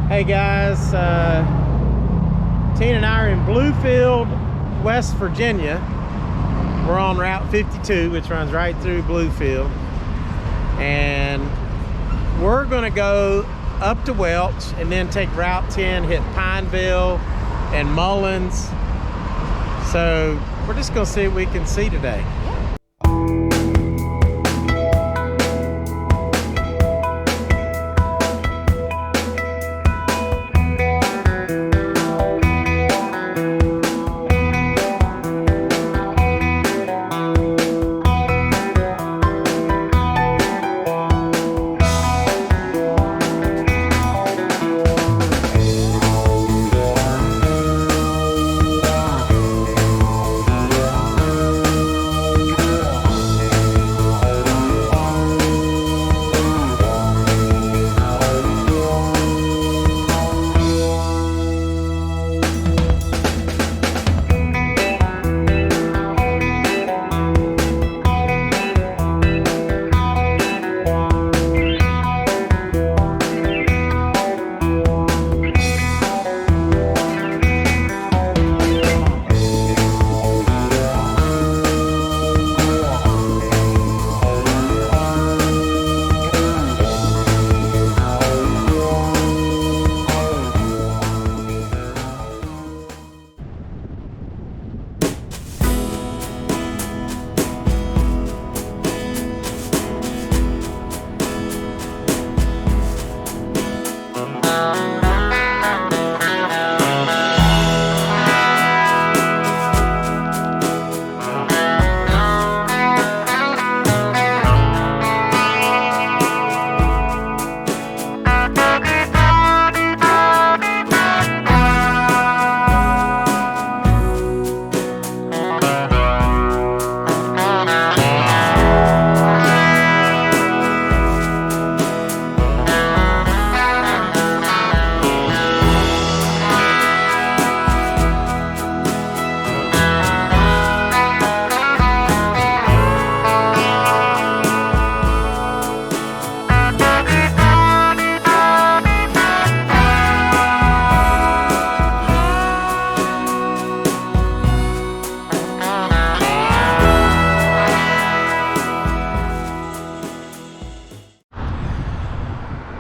Hey guys, Tina and I are in Bluefield, West Virginia. We're on Route 52, which runs right through Bluefield. And we're gonna go up to Welch and then take Route 10, hit Pineville and Mullins. So we're just gonna see what we can see today.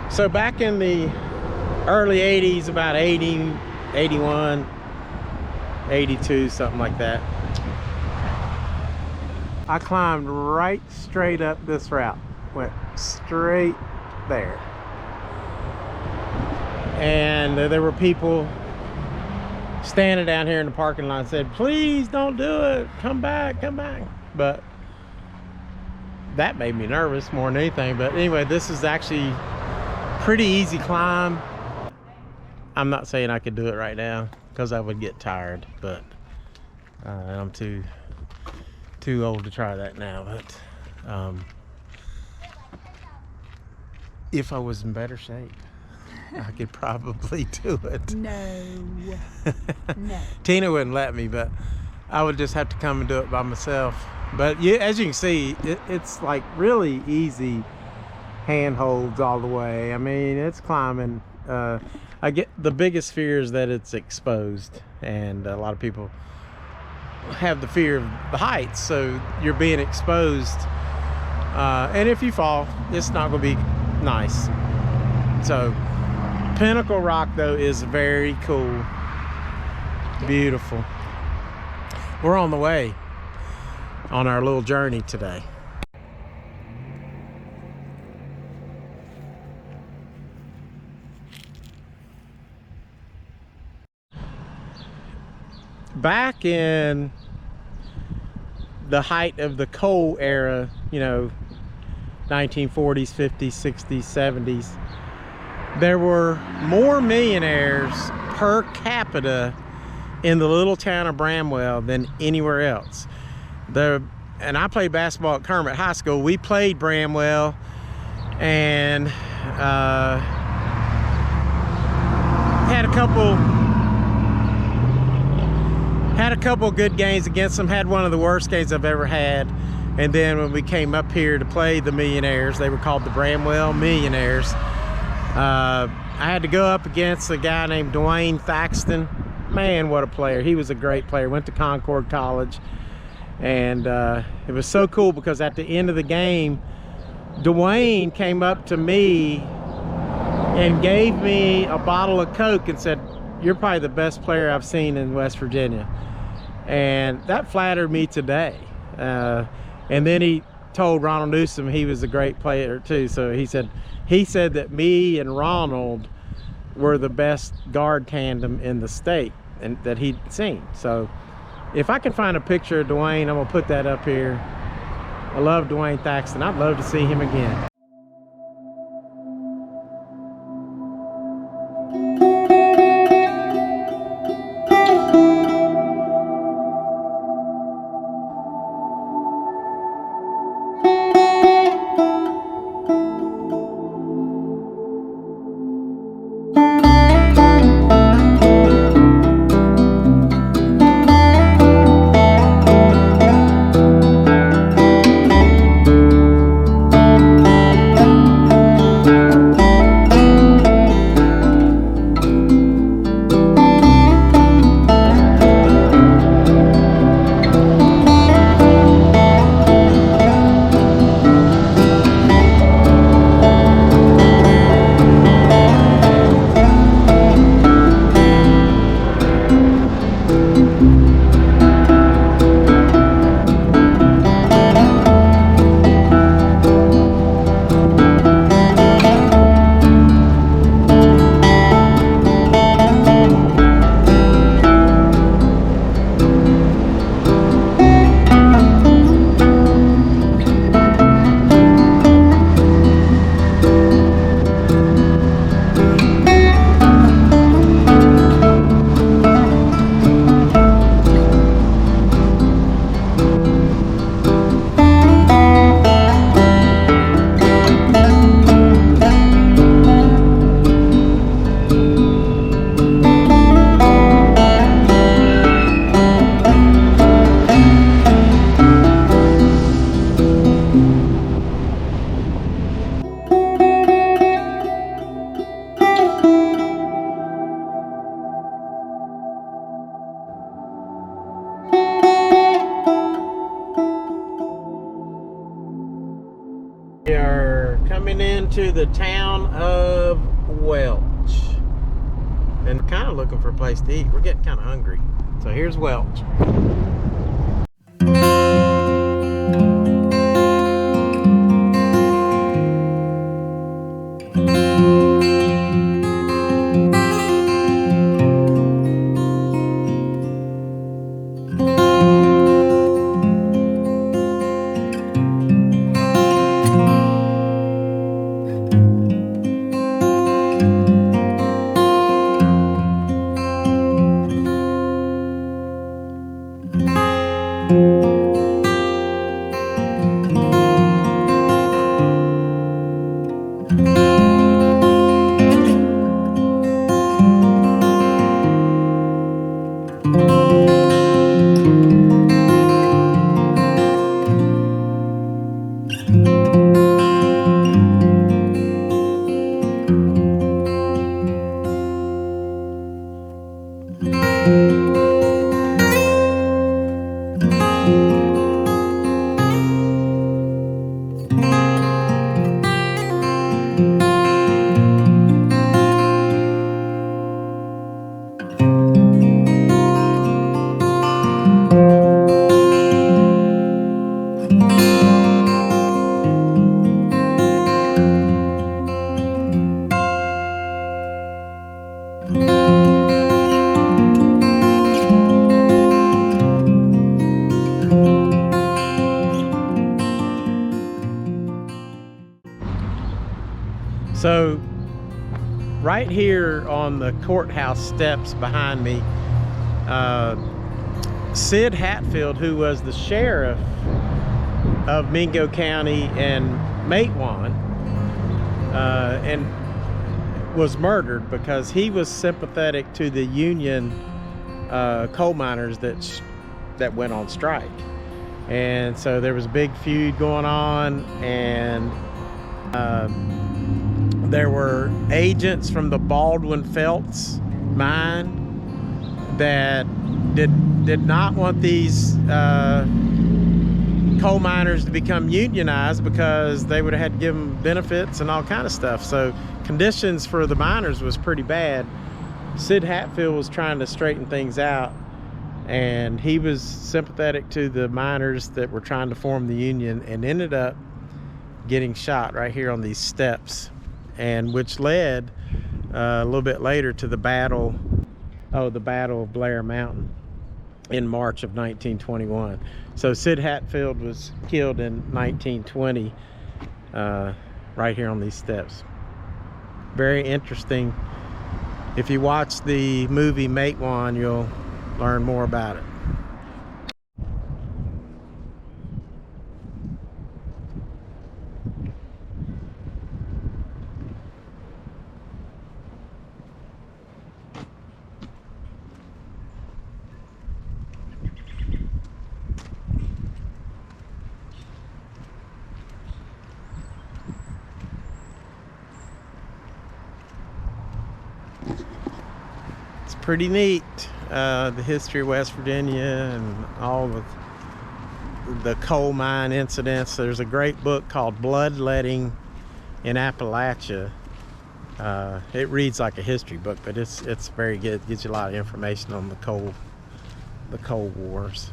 So back in the early 80s, about 80, 81, 82, something like that, I climbed right straight up this route, went straight there. And there were people standing down here in the parking lot and said, please don't do it, come back, come back. But that made me nervous more than anything. But anyway, this is actually pretty easy climb. I'm not saying I could do it right now because I would get tired, but I'm too old to try that now. But if I was in better shape, I could probably do it. No. No. Tina wouldn't let me, but I would just have to come and do it by myself. But yeah, as you can see, it's like really easy handholds all the way. I mean, it's climbing. I get the biggest fear is that it's exposed, and a lot of people have the fear of the heights, so you're being exposed, and if you fall, it's not going to be nice. So Pinnacle rock though is very cool, beautiful. We're on the way on our little journey today. Back in the height of the coal era, you know, 1940s, 50s, 60s, 70s, there were more millionaires per capita in the little town of Bramwell than anywhere else. And I played basketball at Kermit High School. We played Bramwell, and had a couple good games against them. Had one of the worst games I've ever had. And then when we came up here to play the Millionaires, they were called the Bramwell Millionaires. I had to go up against a guy named Dwayne Thaxton. Man, what a player. He was a great player. Went to Concord College. And it was so cool because at the end of the game, Dwayne came up to me and gave me a bottle of Coke and said, "You're probably the best player I've seen in West Virginia." And that flattered me today. And then he told Ronald Newsom he was a great player too. So he said that me and Ronald were the best guard tandem in the state and that he'd seen. So if I can find a picture of Dwayne, I'm gonna put that up here. I love Dwayne Thaxton. I'd love to see him again. We are coming into the town of Welch and kind of looking for a place to eat. We're getting kind of hungry. So here's Welch. So right here on the courthouse steps behind me, Sid Hatfield, who was the sheriff of Mingo County and Matewan, and was murdered because he was sympathetic to the union coal miners that went on strike. And so there was a big feud going on, and there were agents from the Baldwin Felts mine that did not want these coal miners to become unionized because they would have had to give them benefits and all kind of stuff. So conditions for the miners was pretty bad. Sid Hatfield was trying to straighten things out, and he was sympathetic to the miners that were trying to form the union, and ended up getting shot right here on these steps, and which led a little bit later to the Battle of Blair Mountain in March of 1921. So Sid Hatfield was killed in 1920 right here on these steps. Very interesting. If you watch the movie Matewan, you'll learn more about it. Pretty neat, the history of West Virginia and all of the coal mine incidents. There's a great book called Bloodletting in Appalachia. It reads like a history book, but it's very good. It gives you a lot of information on the coal wars.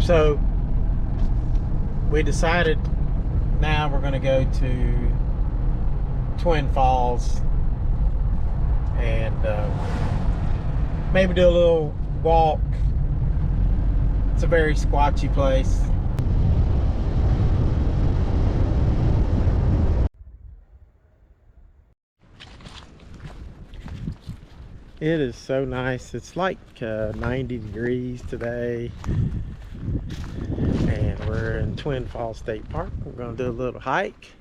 So we decided now we're going to go to Twin Falls and maybe do a little walk. It's a very squatchy place. It is so nice. It's like 90 degrees today. And we're in Twin Falls State Park. We're going to do a little hike.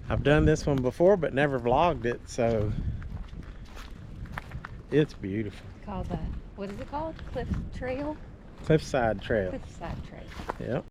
I've done this one before but never vlogged it, so it's beautiful. It's called the, what is it called? Cliff Trail? Cliffside Trail. Cliffside Trail. Yep.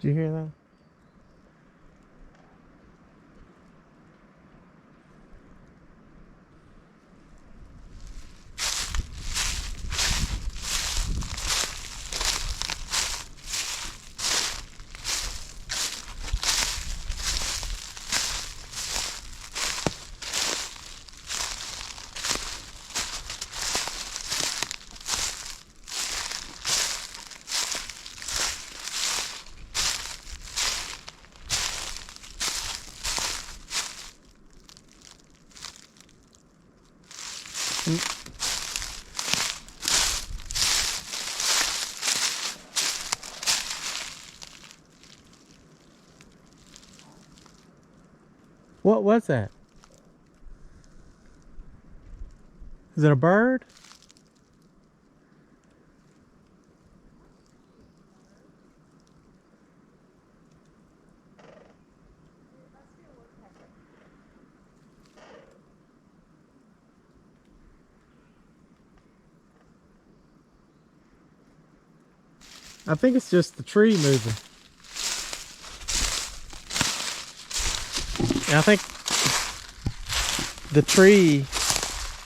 Did you hear that? What was that? Is it a bird? I think it's just the tree moving. And I think the tree,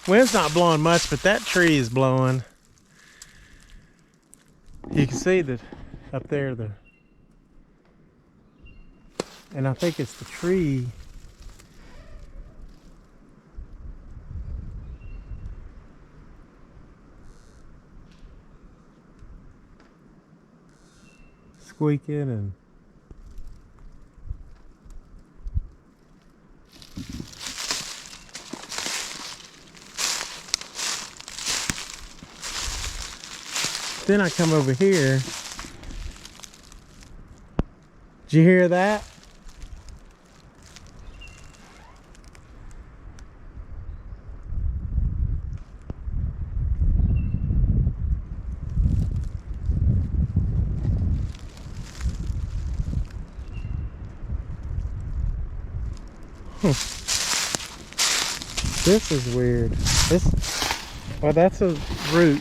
wind's not blowing much, but that tree is blowing. You can see that up there, and I think it's the tree. Squeaking and then I come over here. Did you hear that? This is weird. Well, that's a root.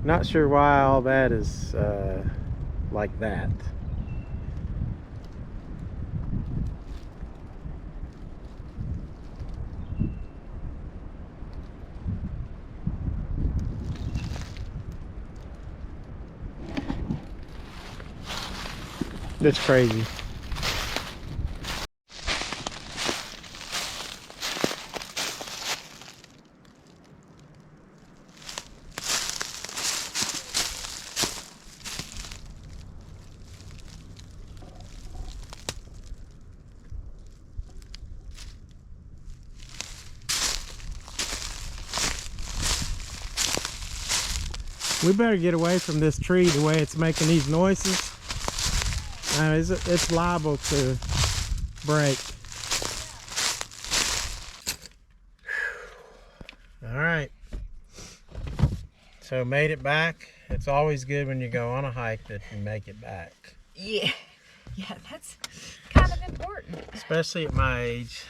Not sure why all that is like that. That's crazy. We better get away from this tree the way it's making these noises. It's liable to break. All right. So made it back. It's always good when you go on a hike that you make it back. Yeah, that's kind of important. Especially at my age.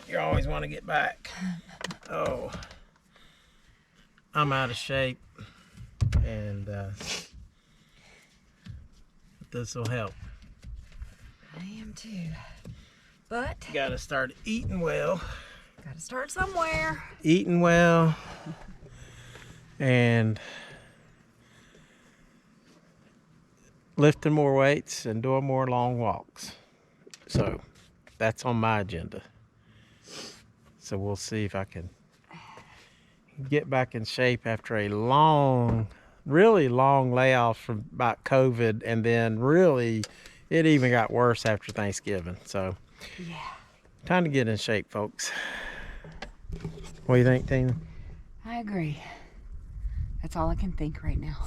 You always want to get back. Oh, I'm out of shape. And this will help. I am too. But Gotta start eating well. gotta start somewhere. Eating well. And lifting more weights and doing more long walks. So that's on my agenda. So we'll see if I can get back in shape after a really long layoff from about COVID, and then really it even got worse after Thanksgiving. So Yeah. time to get in shape, folks. What do you think, Tina? I agree. That's all I can think right now.